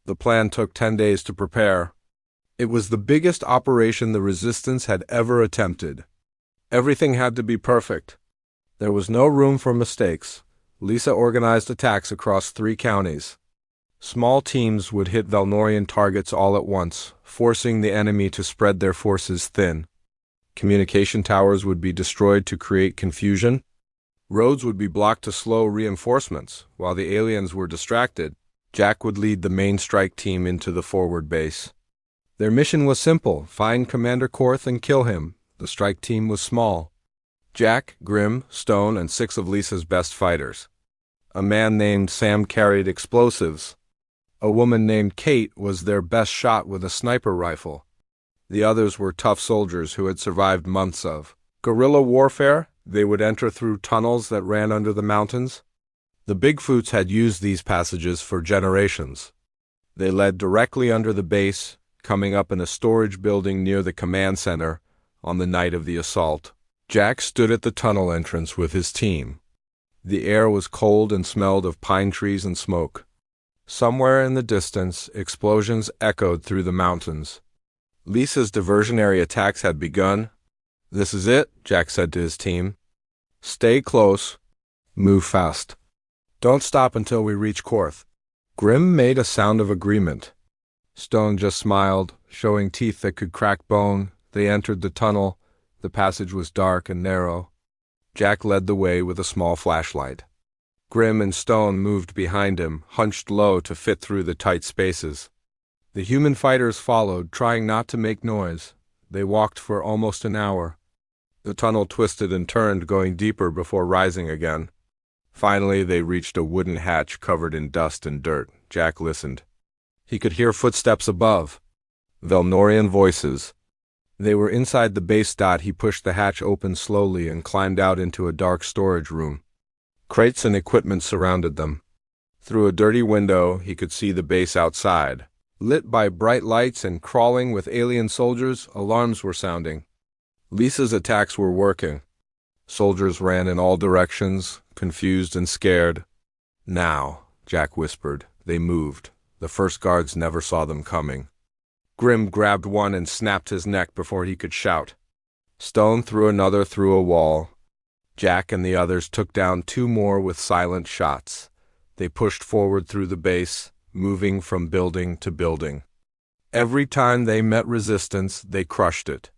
The plan took 10 days to prepare. It was the biggest operation the Resistance had ever attempted. Everything had to be perfect. There was no room for mistakes. Lisa organized attacks across 3 counties. Small teams would hit Valnorian targets all at once, forcing the enemy to spread their forces thin. Communication towers would be destroyed to create confusion. Roads would be blocked to slow reinforcements. While the aliens were distracted, Jack would lead the main strike team into the forward base. Their mission was simple: find Commander Korth and kill him. The strike team was small. Jack, Grim, Stone, and 6 of Lisa's best fighters. A man named Sam carried explosives. A woman named Kate was their best shot with a sniper rifle. The others were tough soldiers who had survived months of guerrilla warfare. They would enter through tunnels that ran under the mountains. The Bigfoots had used these passages for generations. They led directly under the base, coming up in a storage building near the command center on the night of the assault. Jack stood at the tunnel entrance with his team. The air was cold and smelled of pine trees and smoke. Somewhere in the distance, explosions echoed through the mountains. Lisa's diversionary attacks had begun. "This is it," Jack said to his team. "Stay close. Move fast. Don't stop until we reach Korth." Grim made a sound of agreement. Stone just smiled, showing teeth that could crack bone. They entered the tunnel. The passage was dark and narrow. Jack led the way with a small flashlight. Grim and Stone moved behind him, hunched low to fit through the tight spaces. The human fighters followed, trying not to make noise. They walked for almost an hour. The tunnel twisted and turned, going deeper before rising again. Finally, they reached a wooden hatch covered in dust and dirt. Jack listened. He could hear footsteps above. Valnorian voices. They were inside the base. He pushed the hatch open slowly and climbed out into a dark storage room. Crates and equipment surrounded them. Through a dirty window, he could see the base outside. Lit by bright lights and crawling with alien soldiers, alarms were sounding. Lisa's attacks were working. Soldiers ran in all directions, confused and scared. "Now," Jack whispered. They moved. The first guards never saw them coming. Grim grabbed one and snapped his neck before he could shout. Stone threw another through a wall. Jack and the others took down 2 more with silent shots. They pushed forward through the base, moving from building to building. Every time they met resistance, they crushed it.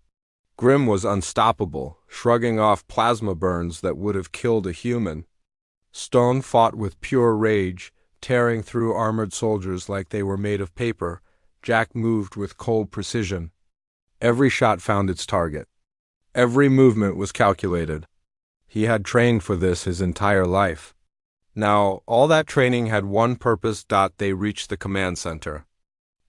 Grim was unstoppable, shrugging off plasma burns that would have killed a human. Stone fought with pure rage, tearing through armored soldiers like they were made of paper. Jack moved with cold precision. Every shot found its target. Every movement was calculated. He had trained for this his entire life. Now, all that training had one purpose. They reached the command center.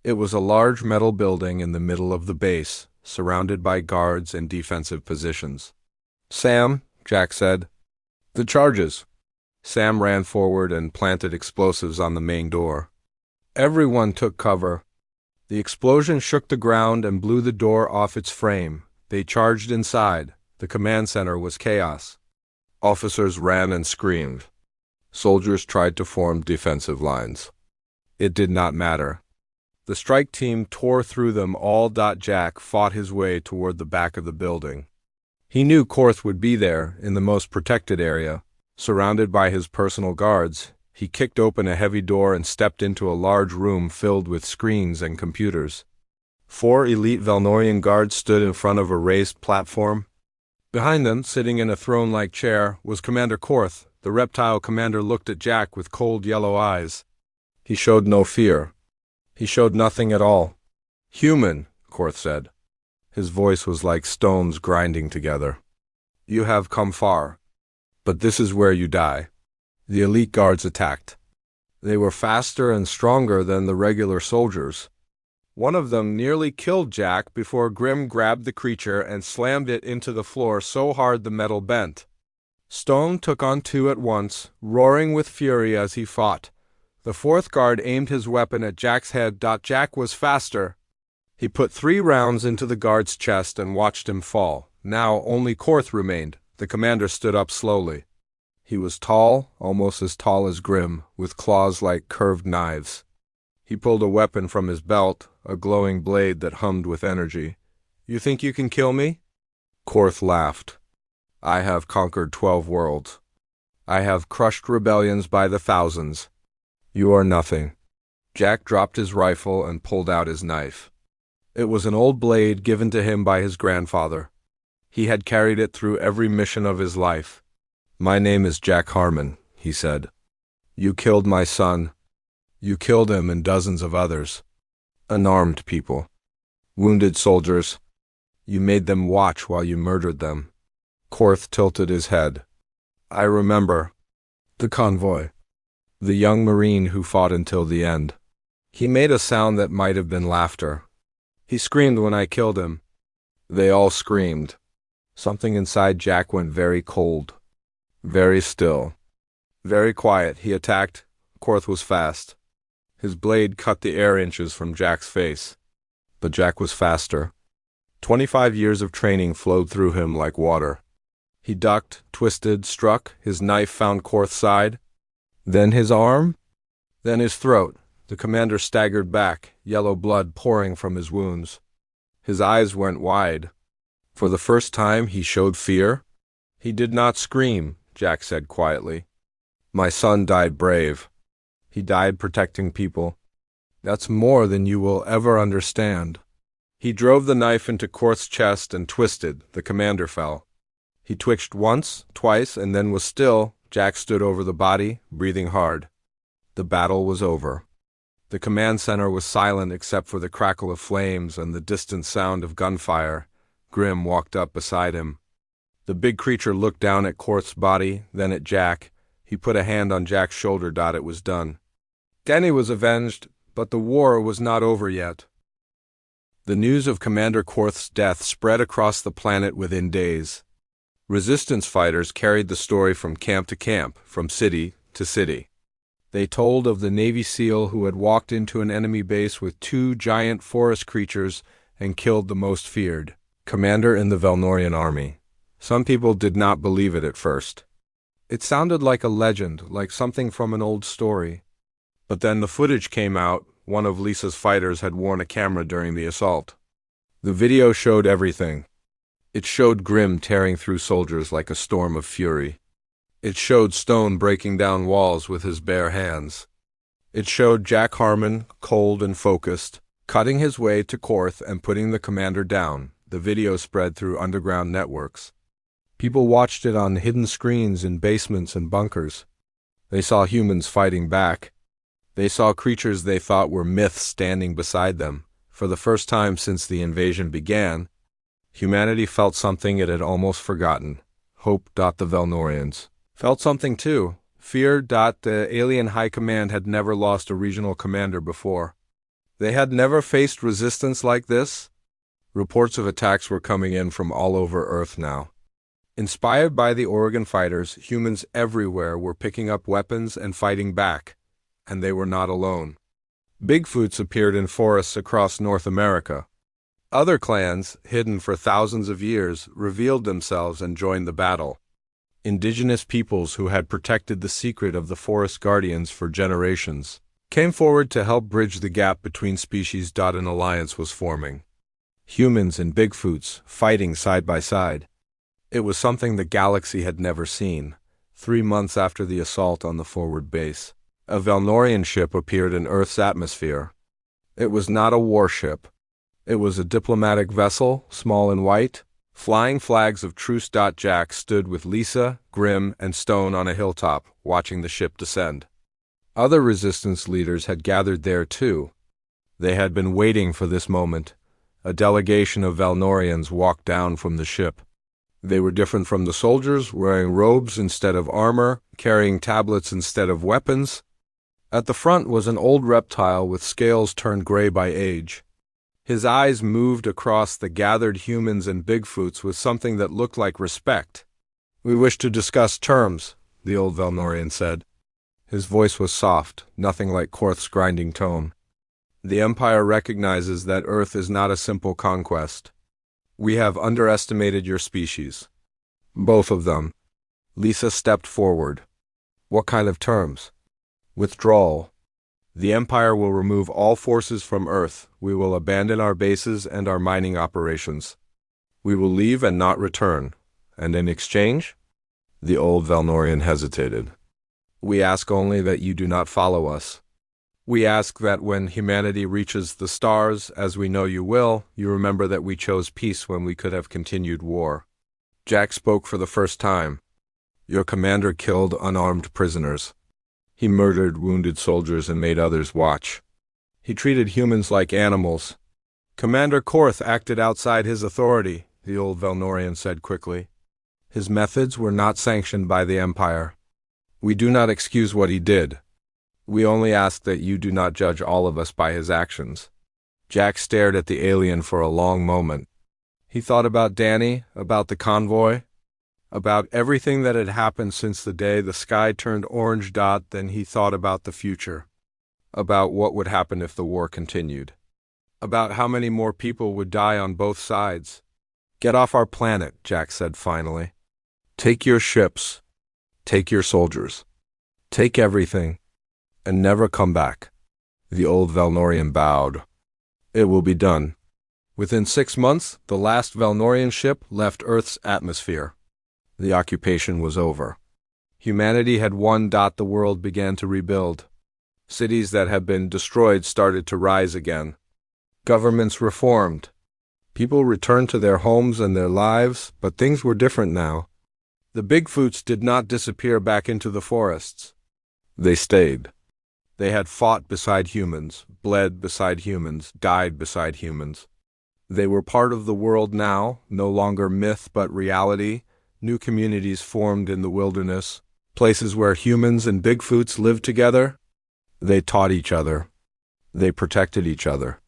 It was a large metal building in the middle of the base, surrounded by guards and defensive positions. "Sam," Jack said. "The charges." Sam ran forward and planted explosives on the main door. Everyone took cover. The explosion shook the ground and blew the door off its frame. They charged inside. The command center was chaos. Officers ran and screamed. Soldiers tried to form defensive lines. It did not matter. The strike team tore through them all. Jack fought his way toward the back of the building. He knew Korth would be there, in the most protected area. Surrounded by his personal guards, he kicked open a heavy door and stepped into a large room filled with screens and computers. 4 elite Valnorian guards stood in front of a raised platform. Behind them, sitting in a throne-like chair, was Commander Korth. The reptile commander looked at Jack with cold yellow eyes. He showed no fear. He showed nothing at all. "Human," Korth said. His voice was like stones grinding together. "You have come far. But this is where you die." The elite guards attacked. They were faster and stronger than the regular soldiers. One of them nearly killed Jack before Grim grabbed the creature and slammed it into the floor so hard the metal bent. Stone took on 2 at once, roaring with fury as he fought. The 4th guard aimed his weapon at Jack's head. Jack was faster. He put 3 rounds into the guard's chest and watched him fall. Now only Korth remained. The commander stood up slowly. He was tall, almost as tall as Grim, with claws like curved knives. He pulled a weapon from his belt, a glowing blade that hummed with energy. "You think you can kill me?" Korth laughed. "I have conquered 12 worlds. I have crushed rebellions by the thousands. You are nothing." Jack dropped his rifle and pulled out his knife. It was an old blade given to him by his grandfather. He had carried it through every mission of his life. "My name is Jack Harmon," he said. "You killed my son. You killed him and dozens of others. Unarmed people. Wounded soldiers. You made them watch while you murdered them." Korth tilted his head. "I remember. The convoy. The young Marine who fought until the end." He made a sound that might have been laughter. "He screamed when I killed him." They all screamed. Something inside Jack went very cold. Very still. Very quiet. He attacked. Korth was fast. His blade cut the air inches from Jack's face. But Jack was faster. 25 years of training flowed through him like water. He ducked, twisted, struck. His knife found Korth's side. Then his arm. Then his throat. The commander staggered back, yellow blood pouring from his wounds. His eyes went wide. For the first time he showed fear. "He did not scream," Jack said quietly. "My son died brave. He died protecting people. That's more than you will ever understand." He drove the knife into Korth's chest and twisted. The commander fell. He twitched once, twice, and then was still. Jack stood over the body, breathing hard. The battle was over. The command center was silent except for the crackle of flames and the distant sound of gunfire. Grim walked up beside him. The big creature looked down at Korth's body, then at Jack. He put a hand on Jack's shoulder. It was done. Denny was avenged, but the war was not over yet. The news of Commander Korth's death spread across the planet within days. Resistance fighters carried the story from camp to camp, from city to city. They told of the Navy SEAL who had walked into an enemy base with 2 giant forest creatures and killed the most feared commander in the Velnorian army. Some people did not believe it at first. It sounded like a legend, like something from an old story. But then the footage came out. One of Lisa's fighters had worn a camera during the assault. The video showed everything. It showed Grim tearing through soldiers like a storm of fury. It showed Stone breaking down walls with his bare hands. It showed Jack Harmon, cold and focused, cutting his way to Korth and putting the commander down. The video spread through underground networks. People watched it on hidden screens in basements and bunkers. They saw humans fighting back. They saw creatures they thought were myths standing beside them. For the first time since the invasion began, humanity felt something it had almost forgotten. Hope. The Velnorians felt something too. Fear. The alien high command had never lost a regional commander before. They had never faced resistance like this. Reports of attacks were coming in from all over Earth now. Inspired by the Oregon fighters, humans everywhere were picking up weapons and fighting back. And they were not alone. Bigfoots appeared in forests across North America. Other clans, hidden for thousands of years, revealed themselves and joined the battle. Indigenous peoples who had protected the secret of the forest guardians for generations came forward to help bridge the gap between species. An alliance was forming. Humans and Bigfoots fighting side by side. It was something the galaxy had never seen. 3 months after the assault on the forward base, a Velnorian ship appeared in Earth's atmosphere. It was not a warship. It was a diplomatic vessel, small and white. Flying flags of truce. Jack stood with Lisa, Grim, and Stone on a hilltop, watching the ship descend. Other resistance leaders had gathered there too. They had been waiting for this moment. A delegation of Velnorians walked down from the ship. They were different from the soldiers, wearing robes instead of armor, carrying tablets instead of weapons. At the front was an old reptile with scales turned gray by age. His eyes moved across the gathered humans and Bigfoots with something that looked like respect. "We wish to discuss terms," the old Velnorian said. His voice was soft, nothing like Korth's grinding tone. "The Empire recognizes that Earth is not a simple conquest. We have underestimated your species. Both of them." Lisa stepped forward. "What kind of terms?" "Withdrawal. The Empire will remove all forces from Earth. We will abandon our bases and our mining operations. We will leave and not return. And in exchange? The old Valnorian hesitated. We ask only that you do not follow us. We ask that when humanity reaches the stars, as we know you will, you remember that we chose peace when we could have continued war. Jack spoke for the first time. Your commander killed unarmed prisoners. He murdered wounded soldiers and made others watch. He treated humans like animals. Commander Korth acted outside his authority, the old Valnorian said quickly. His methods were not sanctioned by the Empire. We do not excuse what he did. We only ask that you do not judge all of us by his actions. Jack stared at the alien for a long moment. He thought about Danny, about the convoy, about everything that had happened since the day the sky turned orange. Then he thought about the future, about what would happen if the war continued, about how many more people would die on both sides. Get off our planet, Jack said finally. Take your ships, take your soldiers, take everything, and never come back. The old Valnorian bowed. It will be done. Within 6 months, the last Valnorian ship left Earth's atmosphere. The occupation was over. Humanity had won. The world began to rebuild. Cities that had been destroyed started to rise again. Governments reformed. People returned to their homes and their lives, but things were different now. The Bigfoots did not disappear back into the forests. They stayed. They had fought beside humans, bled beside humans, died beside humans. They were part of the world now, no longer myth but reality. New communities formed in the wilderness, places where humans and Bigfoots lived together. They taught each other. They protected each other.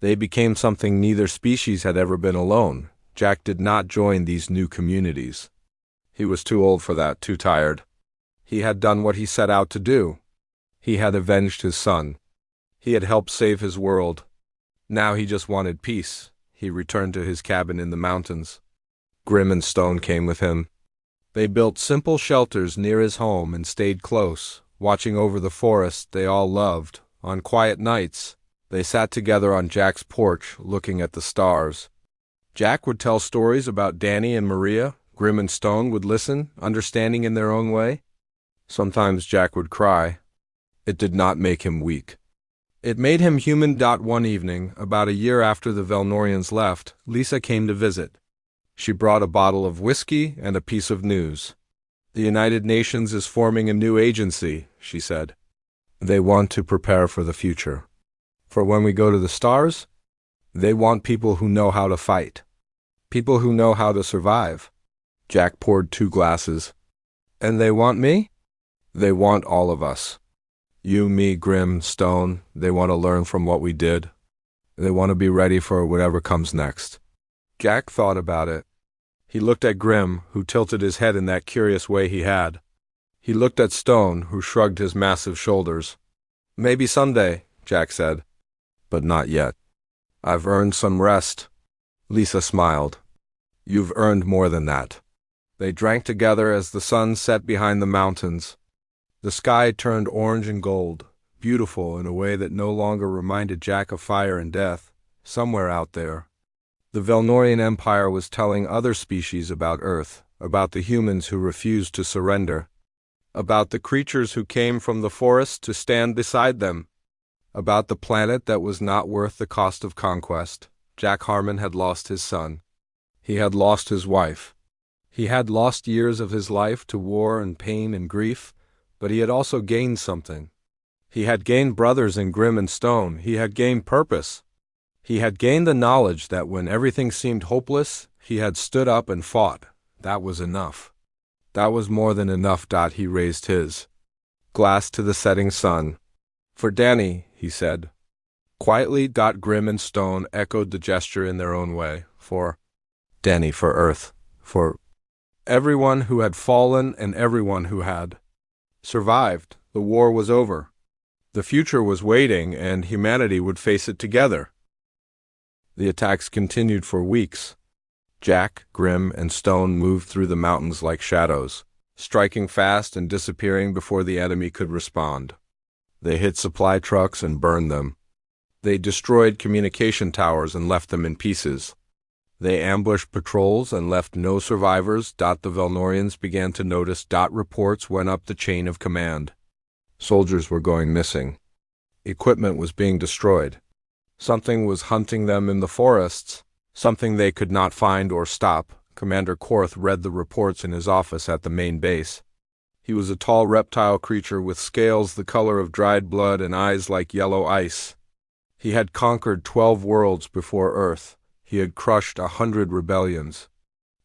They became something neither species had ever been alone. Jack did not join these new communities. He was too old for that, too tired. He had done what he set out to do. He had avenged his son. He had helped save his world. Now he just wanted peace. He returned to his cabin in the mountains. Grim and Stone came with him. They built simple shelters near his home and stayed close, watching over the forest they all loved. On quiet nights, they sat together on Jack's porch, looking at the stars. Jack would tell stories about Danny and Maria. Grim and Stone would listen, understanding in their own way. Sometimes Jack would cry. It did not make him weak. It made him human. One evening, about a year after the Valnorians left, Lisa came to visit. She brought a bottle of whiskey and a piece of news. The United Nations is forming a new agency, she said. They want to prepare for the future. For when we go to the stars, they want people who know how to fight. People who know how to survive. Jack poured 2 glasses. And they want me? They want all of us. You, me, Grim, Stone, they want to learn from what we did. They want to be ready for whatever comes next. Jack thought about it. He looked at Grim, who tilted his head in that curious way he had. He looked at Stone, who shrugged his massive shoulders. Maybe someday, Jack said. But not yet. I've earned some rest. Lisa smiled. You've earned more than that. They drank together as the sun set behind the mountains. The sky turned orange and gold, beautiful in a way that no longer reminded Jack of fire and death. Somewhere out there, the Valnorian Empire was telling other species about Earth, about the humans who refused to surrender, about the creatures who came from the forest to stand beside them, about the planet that was not worth the cost of conquest. Jack Harmon had lost his son. He had lost his wife. He had lost years of his life to war and pain and grief, but he had also gained something. He had gained brothers in Grim and Stone. He had gained purpose. He had gained the knowledge that when everything seemed hopeless, he had stood up and fought. That was enough. That was more than enough. He raised his glass to the setting sun. For Danny, he said. Quietly, Grim and Stone echoed the gesture in their own way. For Danny, for Earth, for everyone who had fallen and everyone who had survived. The war was over. The future was waiting, and humanity would face it together. The attacks continued for weeks. Jack, Grim, and Stone moved through the mountains like shadows, striking fast and disappearing before the enemy could respond. They hit supply trucks and burned them. They destroyed communication towers and left them in pieces. They ambushed patrols and left no survivors. The Velnorians began to notice. Reports went up the chain of command. Soldiers were going missing. Equipment was being destroyed. Something was hunting them in the forests, something they could not find or stop. Commander Korth read the reports in his office at the main base. He was a tall reptile creature with scales the color of dried blood and eyes like yellow ice. He had conquered 12 worlds before Earth. He had crushed 100 rebellions.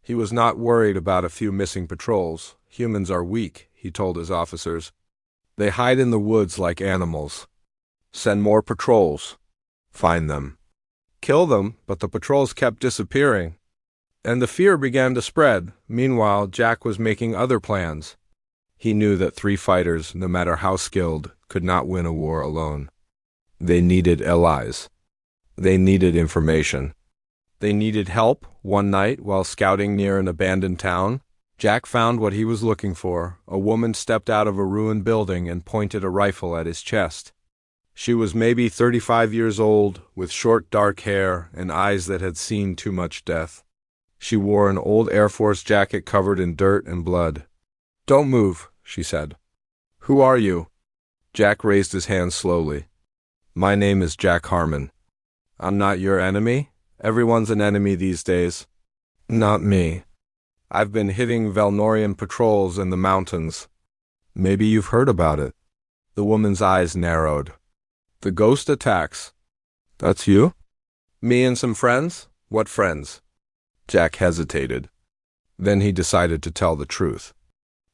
He was not worried about a few missing patrols. Humans are weak, he told his officers. They hide in the woods like animals. Send more patrols. Find them. Kill them, but the patrols kept disappearing. And the fear began to spread. Meanwhile, Jack was making other plans. He knew that 3 fighters, no matter how skilled, could not win a war alone. They needed allies. They needed information. They needed help. One night, while scouting near an abandoned town, Jack found what he was looking for. A woman stepped out of a ruined building and pointed a rifle at his chest. She was maybe 35 years old, with short dark hair and eyes that had seen too much death. She wore an old Air Force jacket covered in dirt and blood. "Don't move," she said. "Who are you?" Jack raised his hand slowly. "My name is Jack Harmon." "I'm not your enemy? Everyone's an enemy these days." "Not me. I've been hitting Velnorian patrols in the mountains." "Maybe you've heard about it." The woman's eyes narrowed. "The ghost attacks." "That's you?" "Me and some friends." "What friends?" Jack hesitated. Then he decided to tell the truth.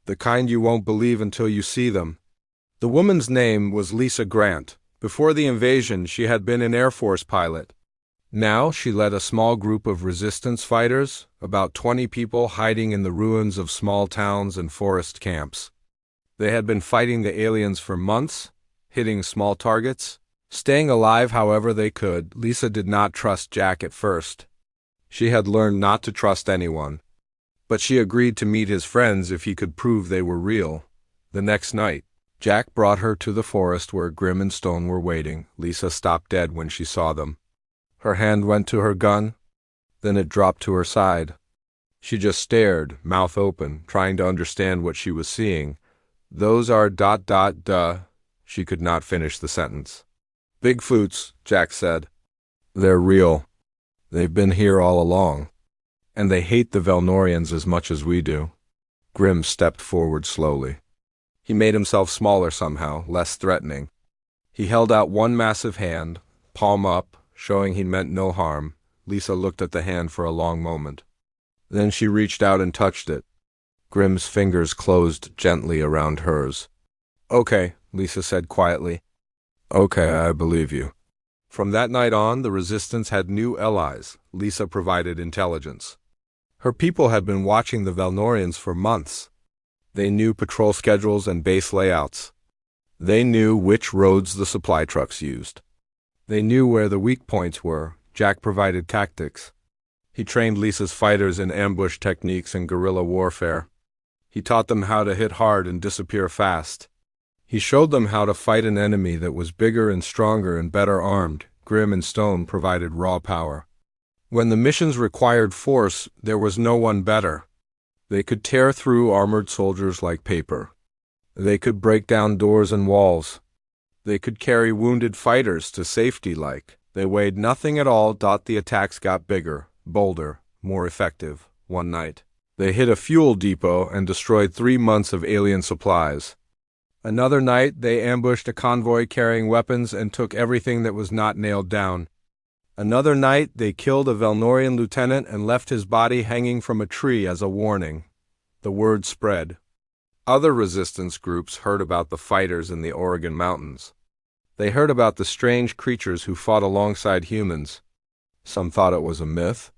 "The kind you won't believe until you see them." The woman's name was Lisa Grant. Before the invasion, she had been an Air Force pilot. Now she led a small group of resistance fighters, about 20 people hiding in the ruins of small towns and forest camps. They had been fighting the aliens for months, hitting small targets, staying alive however they could. Lisa did not trust Jack at first. She had learned not to trust anyone. But she agreed to meet his friends if he could prove they were real. The next night, Jack brought her to the forest where Grim and Stone were waiting. Lisa stopped dead when she saw them. Her hand went to her gun, then it dropped to her side. She just stared, mouth open, trying to understand what she was seeing. "Those are ... She could not finish the sentence. "Bigfoots," Jack said. "They're real. They've been here all along. And they hate the Velnorians as much as we do." Grim stepped forward slowly. He made himself smaller somehow, less threatening. He held out one massive hand, palm up, showing he meant no harm. Lisa looked at the hand for a long moment. Then she reached out and touched it. Grim's fingers closed gently around hers. "Okay," Lisa said quietly. "Okay, I believe you." From that night on, the Resistance had new allies. Lisa provided intelligence. Her people had been watching the Velnorians for months. They knew patrol schedules and base layouts. They knew which roads the supply trucks used. They knew where the weak points were. Jack provided tactics. He trained Lisa's fighters in ambush techniques and guerrilla warfare. He taught them how to hit hard and disappear fast. He showed them how to fight an enemy that was bigger and stronger and better armed. Grim and Stone provided raw power. When the missions required force, there was no one better. They could tear through armored soldiers like paper. They could break down doors and walls. They could carry wounded fighters to safety like. They weighed nothing at all. The attacks got bigger, bolder, more effective. One night, they hit a fuel depot and destroyed 3 months of alien supplies. Another night, they ambushed a convoy carrying weapons and took everything that was not nailed down. Another night, they killed a Velnorian lieutenant and left his body hanging from a tree as a warning. The word spread. Other resistance groups heard about the fighters in the Oregon mountains. They heard about the strange creatures who fought alongside humans. Some thought it was a myth.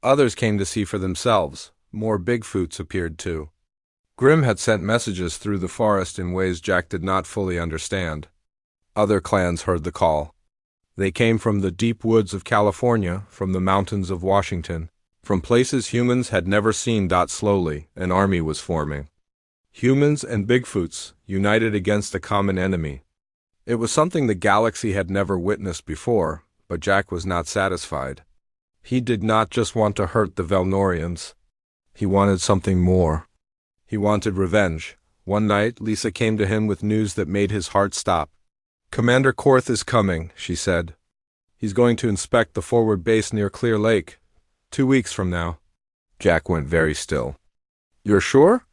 Others came to see for themselves. More Bigfoots appeared too. Grim had sent messages through the forest in ways Jack did not fully understand. Other clans heard the call. They came from the deep woods of California, from the mountains of Washington, from places humans had never seen. Slowly, an army was forming. Humans and Bigfoots, united against a common enemy. It was something the galaxy had never witnessed before, but Jack was not satisfied. He did not just want to hurt the Velnorians. He wanted something more. He wanted revenge. One night, Lisa came to him with news that made his heart stop. "Commander Korth is coming," she said. "He's going to inspect the forward base near Clear Lake. 2 weeks from now." Jack went very still. "You're sure?"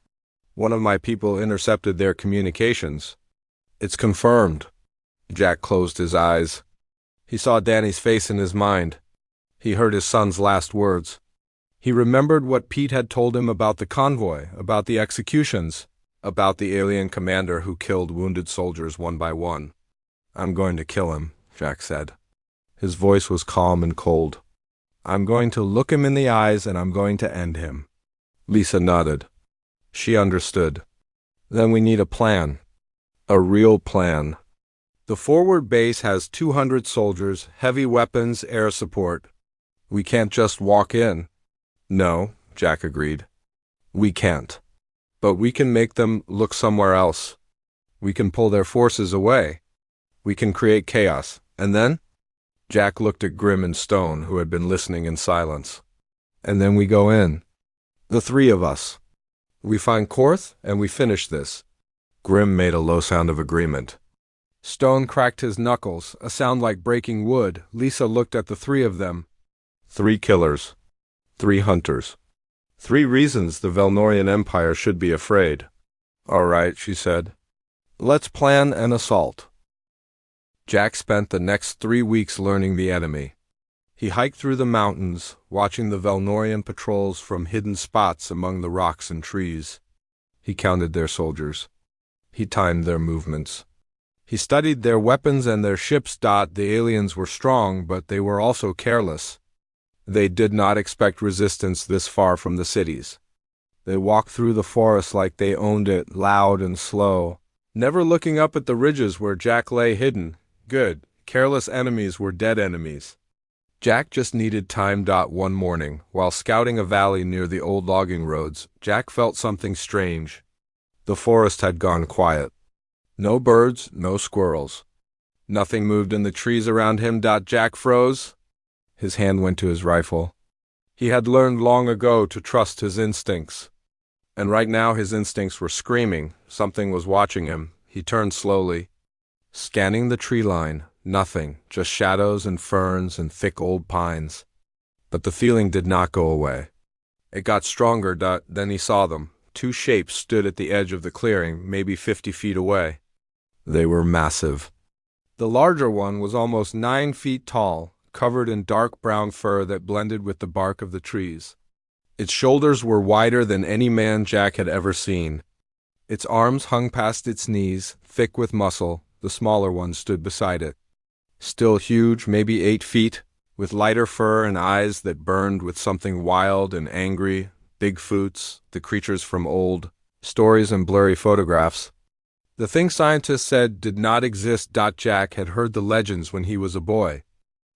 "One of my people intercepted their communications." "It's confirmed." Jack closed his eyes. He saw Danny's face in his mind. He heard his son's last words. He remembered what Pete had told him about the convoy, about the executions, about the alien commander who killed wounded soldiers one by one. "I'm going to kill him," Jack said. His voice was calm and cold. "I'm going to look him in the eyes and I'm going to end him." Lisa nodded. She understood. "Then we need a plan. A real plan. The forward base has 200 soldiers, heavy weapons, air support. We can't just walk in." "No," Jack agreed. "We can't. But we can make them look somewhere else. We can pull their forces away. We can create chaos. And then?" Jack looked at Grim and Stone, who had been listening in silence. "And then we go in. The 3 of us. We find Korth, and we finish this." Grim made a low sound of agreement. Stone cracked his knuckles, a sound like breaking wood. Lisa looked at the 3 of them. 3 killers. 3 hunters. 3 reasons the Velnorian Empire should be afraid. "All right," she said. "Let's plan an assault." Jack spent the next 3 weeks learning the enemy. He hiked through the mountains, watching the Velnorian patrols from hidden spots among the rocks and trees. He counted their soldiers. He timed their movements. He studied their weapons and their ships. The aliens were strong, but they were also careless. They did not expect resistance this far from the cities. They walked through the forest like they owned it, loud and slow, never looking up at the ridges where Jack lay hidden. Good. Careless enemies were dead enemies. Jack just needed time. One morning, while scouting a valley near the old logging roads, Jack felt something strange. The forest had gone quiet. No birds, no squirrels. Nothing moved in the trees around him. Jack froze. His hand went to his rifle. He had learned long ago to trust his instincts. And right now his instincts were screaming. Something was watching him. He turned slowly. Scanning the tree line, nothing, just shadows and ferns and thick old pines. But the feeling did not go away. It got stronger. Then he saw them. 2 shapes stood at the edge of the clearing, maybe 50 feet away. They were massive. The larger one was almost 9 feet tall, covered in dark brown fur that blended with the bark of the trees. Its shoulders were wider than any man Jack had ever seen. Its arms hung past its knees, thick with muscle. The smaller one stood beside it. Still huge, maybe 8 feet, with lighter fur and eyes that burned with something wild and angry. Bigfoots, the creatures from old stories and blurry photographs. The thing scientists said did not exist. Jack had heard the legends when he was a boy.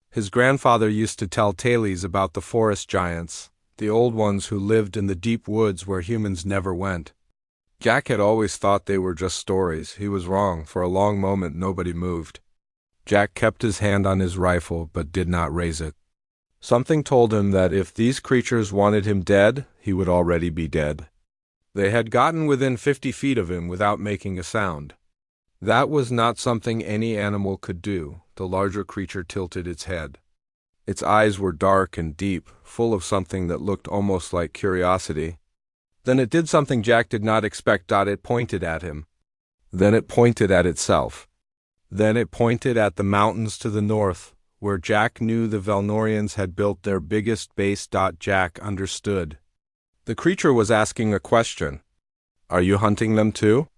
His grandfather used to tell tales about the forest giants, the old ones who lived in the deep woods where humans never went. Jack had always thought they were just stories. He was wrong. For a long moment nobody moved. Jack kept his hand on his rifle but did not raise it. Something told him that if these creatures wanted him dead, he would already be dead. They had gotten within 50 feet of him without making a sound. That was not something any animal could do. The larger creature tilted its head. Its eyes were dark and deep, full of something that looked almost like curiosity. Then it did something Jack did not expect. It pointed at him. Then it pointed at itself. Then it pointed at the mountains to the north, where Jack knew the Velnorians had built their biggest base. Jack understood. The creature was asking a question. "Are you hunting them too?"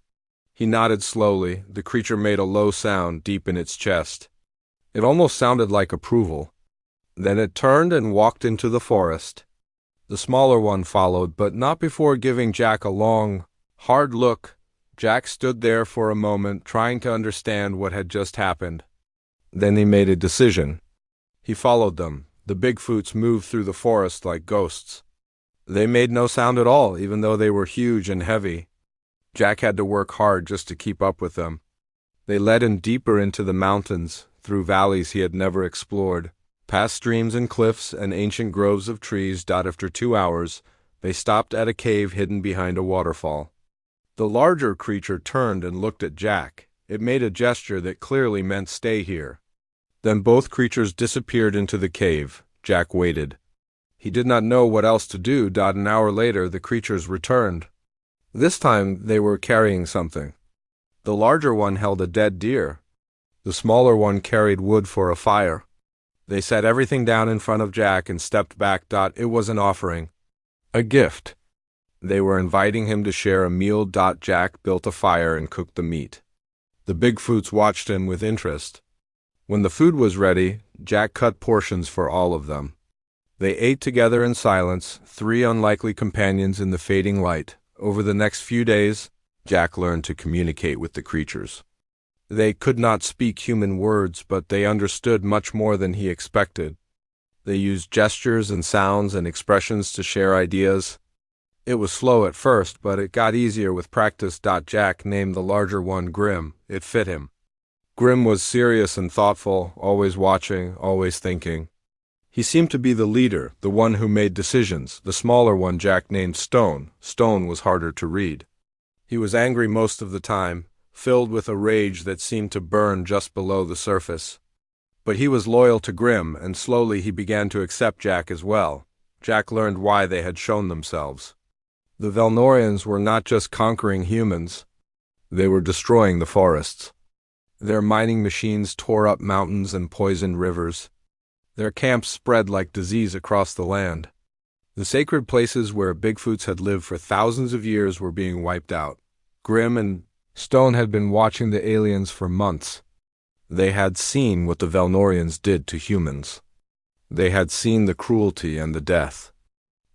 He nodded slowly. The creature made a low sound deep in its chest. It almost sounded like approval. Then it turned and walked into the forest. The smaller one followed, but not before giving Jack a long, hard look. Jack stood there for a moment, trying to understand what had just happened. Then he made a decision. He followed them. The Bigfoots moved through the forest like ghosts. They made no sound at all, even though they were huge and heavy. Jack had to work hard just to keep up with them. They led him deeper into the mountains, through valleys he had never explored, past streams and cliffs and ancient groves of trees. After 2 hours, they stopped at a cave hidden behind a waterfall. The larger creature turned and looked at Jack. It made a gesture that clearly meant stay here. Then both creatures disappeared into the cave. Jack waited. He did not know what else to do. An hour later, the creatures returned. This time, they were carrying something. The larger one held a dead deer. The smaller one carried wood for a fire. They set everything down in front of Jack and stepped back. It was an offering. A gift. They were inviting him to share a meal. Jack built a fire and cooked the meat. The Bigfoots watched him with interest. When the food was ready, Jack cut portions for all of them. They ate together in silence, three unlikely companions in the fading light. Over the next few days, Jack learned to communicate with the creatures. They could not speak human words, but they understood much more than he expected. They used gestures and sounds and expressions to share ideas. It was slow at first, but it got easier with practice. Jack named the larger one Grim. It fit him. Grim was serious and thoughtful, always watching, always thinking. He seemed to be the leader, the one who made decisions. The smaller one Jack named Stone. Stone was harder to read. He was angry most of the time, filled with a rage that seemed to burn just below the surface. But he was loyal to Grim, and slowly he began to accept Jack as well. Jack learned why they had shown themselves. The Velnorians were not just conquering humans. They were destroying the forests. Their mining machines tore up mountains and poisoned rivers. Their camps spread like disease across the land. The sacred places where Bigfoots had lived for thousands of years were being wiped out. Grim and Stone had been watching the aliens for months. They had seen what the Velnorians did to humans. They had seen the cruelty and the death.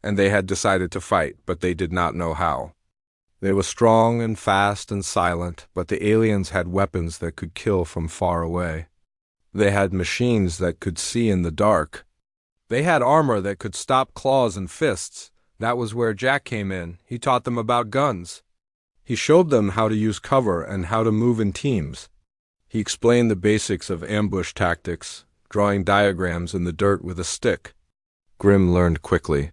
And they had decided to fight, but they did not know how. They were strong and fast and silent, but the aliens had weapons that could kill from far away. They had machines that could see in the dark. They had armor that could stop claws and fists. That was where Jack came in. He taught them about guns. He showed them how to use cover and how to move in teams. He explained the basics of ambush tactics, drawing diagrams in the dirt with a stick. Grim learned quickly.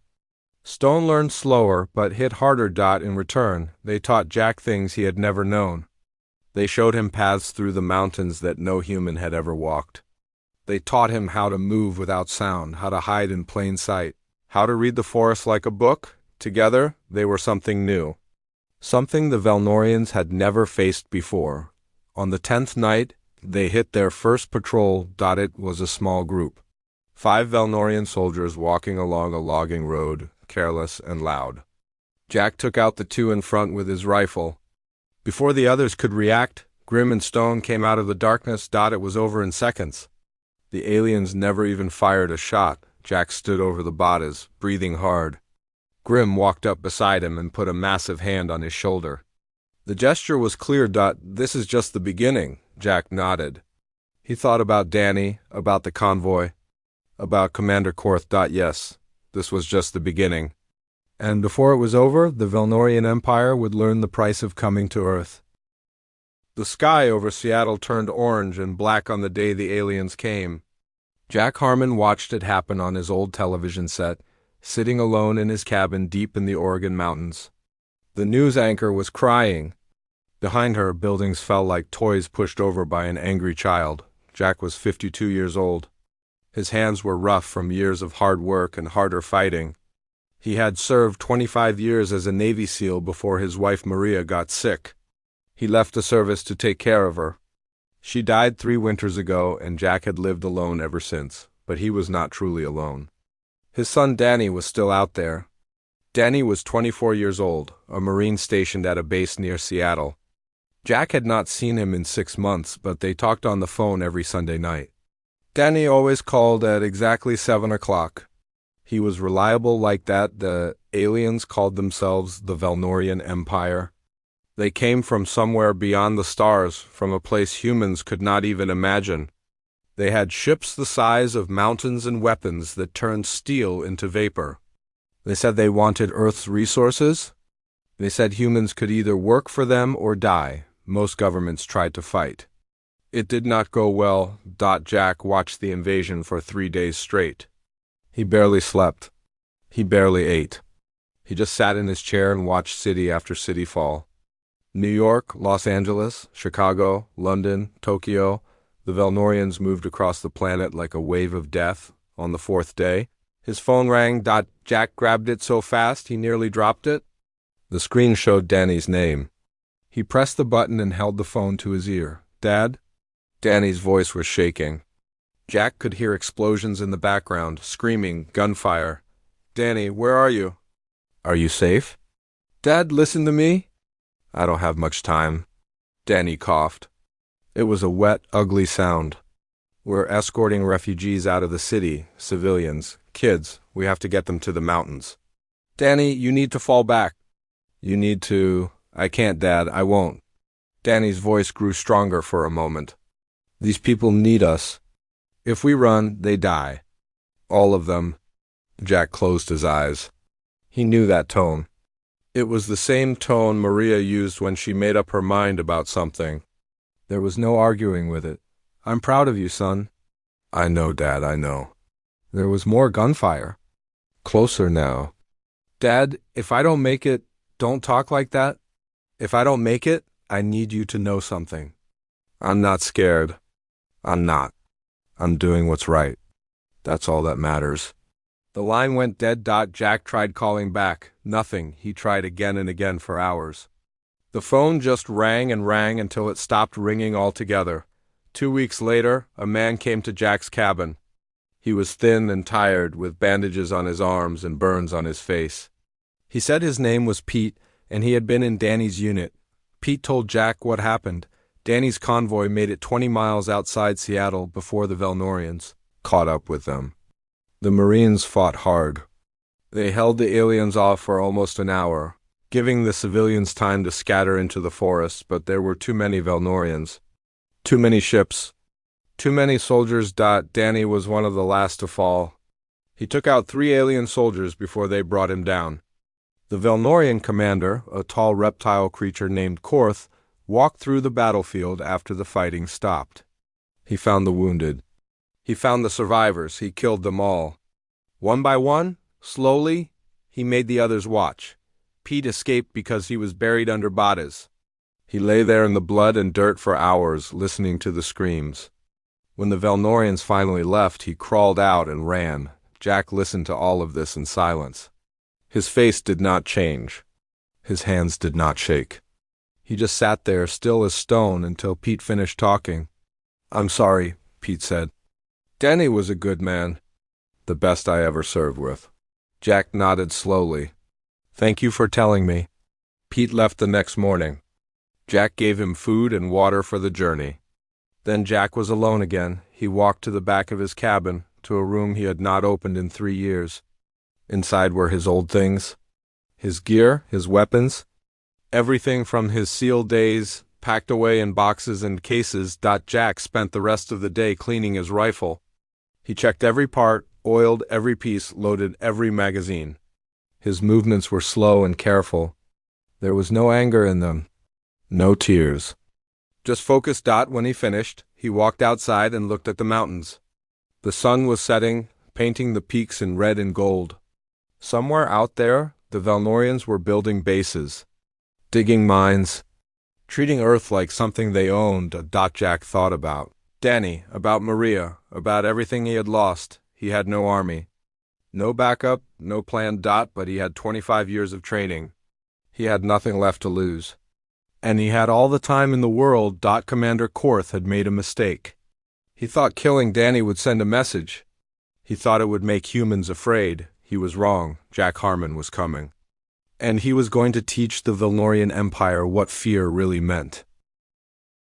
Stone learned slower, but hit harder. In return, they taught Jack things he had never known. They showed him paths through the mountains that no human had ever walked. They taught him how to move without sound, how to hide in plain sight, how to read the forest like a book. Together, they were something new. Something the Velnorians had never faced before. On the 10th night, they hit their first patrol. It was a small group. 5 Velnorian soldiers walking along a logging road, careless and loud. Jack took out the 2 in front with his rifle. Before the others could react, Grim and Stone came out of the darkness. It was over in seconds. The aliens never even fired a shot. Jack stood over the bodies, breathing hard. Grim walked up beside him and put a massive hand on his shoulder. The gesture was clear. This is just the beginning, Jack nodded. He thought about Danny, about the convoy, about Commander Korth. Yes, this was just the beginning. And before it was over, the Velnorian Empire would learn the price of coming to Earth. The sky over Seattle turned orange and black on the day the aliens came. Jack Harmon watched it happen on his old television set, sitting alone in his cabin deep in the Oregon mountains. The news anchor was crying. Behind her, buildings fell like toys pushed over by an angry child. Jack was 52 years old. His hands were rough from years of hard work and harder fighting. He had served 25 years as a Navy SEAL before his wife Maria got sick. He left the service to take care of her. She died 3 winters ago, and Jack had lived alone ever since, but he was not truly alone. His son Danny was still out there. Danny was 24 years old, a Marine stationed at a base near Seattle. Jack had not seen him in 6 months, but they talked on the phone every Sunday night. Danny always called at exactly 7 o'clock. He was reliable like that. The aliens called themselves the Velnorian Empire. They came from somewhere beyond the stars, from a place humans could not even imagine. They had ships the size of mountains and weapons that turned steel into vapor. They said they wanted Earth's resources. They said humans could either work for them or die. Most governments tried to fight. It did not go well. Jack watched the invasion for 3 days straight. He barely slept. He barely ate. He just sat in his chair and watched city after city fall. New York, Los Angeles, Chicago, London, Tokyo. The Velnorians moved across the planet like a wave of death. On the 4th day, his phone rang. Jack grabbed it so fast he nearly dropped it. The screen showed Danny's name. He pressed the button and held the phone to his ear. "Dad?" Danny's voice was shaking. Jack could hear explosions in the background, screaming, gunfire. "Danny, where are you?" "Are you safe?" "Dad, listen to me." "I don't have much time." Danny coughed. It was a wet, ugly sound. "We're escorting refugees out of the city, civilians, kids. We have to get them to the mountains." "Danny, you need to fall back." "You need to—" "I can't, Dad, I won't." Danny's voice grew stronger for a moment. "These people need us. If we run, they die. All of them." Jack closed his eyes. He knew that tone. It was the same tone Maria used when she made up her mind about something. There was no arguing with it. "I'm proud of you, son." "I know, Dad, I know." There was more gunfire. Closer now. "Dad, if I don't make it, don't talk like that. If I don't make it, I need you to know something." "I'm not scared. I'm not. I'm doing what's right. That's all that matters." The line went dead. Jack tried calling back. Nothing. He tried again and again for hours. The phone just rang and rang until it stopped ringing altogether. 2 weeks later, a man came to Jack's cabin. He was thin and tired, with bandages on his arms and burns on his face. He said his name was Pete, and he had been in Danny's unit. Pete told Jack what happened. Danny's convoy made it 20 miles outside Seattle before the Velnorians caught up with them. The Marines fought hard. They held the aliens off for almost an hour, giving the civilians time to scatter into the forests, but there were too many Velnorians. Too many ships. Too many soldiers. Danny was one of the last to fall. He took out 3 alien soldiers before they brought him down. The Velnorian commander, a tall reptile creature named Korth, walked through the battlefield after the fighting stopped. He found the wounded. He found the survivors. He killed them all. One by one, slowly, he made the others watch. Pete escaped because he was buried under bodies. He lay there in the blood and dirt for hours, listening to the screams. When the Velnorians finally left, he crawled out and ran. Jack listened to all of this in silence. His face did not change. His hands did not shake. He just sat there, still as stone, until Pete finished talking. "I'm sorry," Pete said. "Danny was a good man. The best I ever served with." Jack nodded slowly. "Thank you for telling me." Pete left the next morning. Jack gave him food and water for the journey. Then Jack was alone again. He walked to the back of his cabin, to a room he had not opened in 3 years. Inside were his old things, his gear, his weapons, everything from his SEAL days, packed away in boxes and cases. Jack spent the rest of the day cleaning his rifle. He checked every part, oiled every piece, loaded every magazine. His movements were slow and careful. There was no anger in them, no tears. Just focus. When he finished, he walked outside and looked at the mountains. The sun was setting, painting the peaks in red and gold. Somewhere out there, the Velnorians were building bases, digging mines, treating Earth like something they owned. Jack thought about Danny, about Maria, about everything he had lost. He had no army, no backup, no plan. But he had 25 years of training. He had nothing left to lose. And he had all the time in the world. Commander Korth had made a mistake. He thought killing Danny would send a message. He thought it would make humans afraid. He was wrong. Jack Harmon was coming. And he was going to teach the Velnorian Empire what fear really meant.